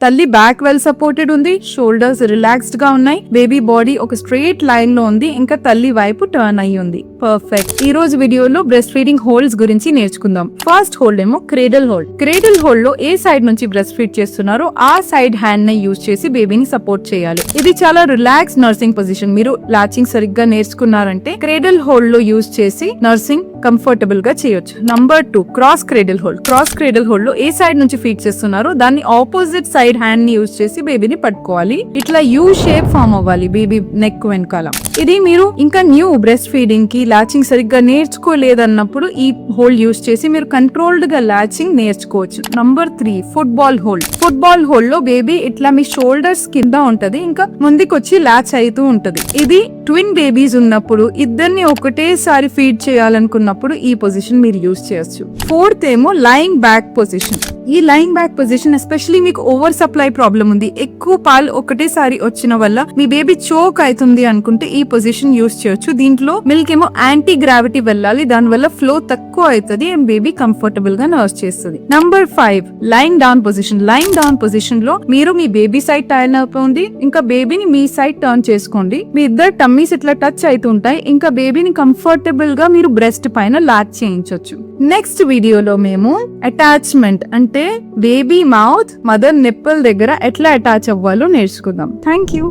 తల్లి back well supported ఉంది, shoulders relaxed గా ఉన్నాయి, బేబీ బాడీ ఒక స్ట్రెయిట్ లైన్ లో ఉంది, ఇంకా తల్లి వైపు టర్న్ అయ్యి ఉంది. పర్ఫెక్ట్. ఈ రోజు వీడియోలో బ్రెస్ట్ ఫీడింగ్ హోల్డ్స్ గురించి నేర్చుకుందాం. ఫస్ట్ హోల్డ్ ఏమో క్రేడల్ హోల్డ్. క్రేడల్ హోల్డ్ లో ఏ సైడ్ నుంచి బ్రెస్ట్ ఫీడ్ చేస్తున్నారో ఆ సైడ్ హ్యాండ్ ని యూజ్ చేసి బేబీని సపోర్ట్ చేయాలి. ఇది చాలా రిలాక్స్ నర్సింగ్ పొజిషన్. మీరు లాచింగ్ సరిగ్గా నేర్చుకున్నారంటే క్రేడల్ హోల్డ్ లో యూజ్ చేసి నర్సింగ్ కంఫర్టబుల్ గా చేయొచ్చు. Number 2 cross cradle hold. Cross cradle hold లో ఏ సైడ్ నుంచి ఫీడ్ చేస్తున్నారో దాన్ని ఆపోజిట్ సైడ్ హ్యాండ్ ని యూజ్ చేసి బేబీని పట్టుకోవాలి. ఇట్లా యూ షేప్ ఫామ్ అవ్వాలి బేబీ నెక్ వెనకాల. ఇది మీరు ఇంకా న్యూ బ్రెస్ట్ ఫీడింగ్ కి లాచింగ్ సరిగ్గా నేర్చుకోలేదన్నప్పుడు ఈ హోల్డ్ యూజ్ చేసి మీరు కంట్రోల్డ్ గా లాచింగ్ నేర్చుకోవచ్చు. Number 3 football hold. Football hold లో బేబీ ఇట్లా మీ షోల్డర్స్ కింద ఉంటది, ఇంకా ముందుకొచ్చి లాచ్ అవుతూ ఉంటది. ఇది ట్విన్ బేబీస్ ఉన్నప్పుడు ఇద్దరిని ఒకటేసారి ఫీడ్ చేయాలనుకున్నప్పుడు ఈ పొజిషన్ మీరు యూజ్ చేయొచ్చు. 4th ఏమో లయింగ్ బ్యాక్ పొజిషన్. ఈ లయింగ్ బ్యాక్ పొజిషన్ ఎస్పెషల్లీ మీకు ఓవర్ సప్లై ప్రాబ్లం ఉంది, ఎక్కువ పాలు ఒకటేసారి వచ్చిన వల్ల మీ బేబీ చోక్ అవుతుంది అనుకుంటే ఈ పొజిషన్ యూజ్ చేయొచ్చు. దీంట్లో మిల్క్ ఏమో యాంటీ గ్రావిటీ వెళ్ళాలి, దాని వల్ల ఫ్లో తక్కువ అవుతుంది అండ్ బేబీ కంఫర్టబుల్ గా నర్స్ చేస్తుంది. Number 5 lying down position. Lying down position లో మీరు మీ బేబీ సైడ్ టర్న్ అవుతుంది, ఇంకా బేబీని మీ సైడ్ టర్న్ చేసుకోండి. మీ ఇద్దరు టమ్మీస్ ఇట్లా టచ్ అవుతుంటాయి, ఇంకా బేబీని కంఫర్టబుల్ గా మీరు బ్రెస్ట్ పైన లాచ్ చేయించవచ్చు. నెక్స్ట్ వీడియోలో మేము అటాచ్మెంట్ అంటే బేబీ మౌత్ మదర్ నిప్పల్ దగ్గర ఎట్లా అటాచ్ అవ్వాలో నేర్చుకుందాం. Thank you.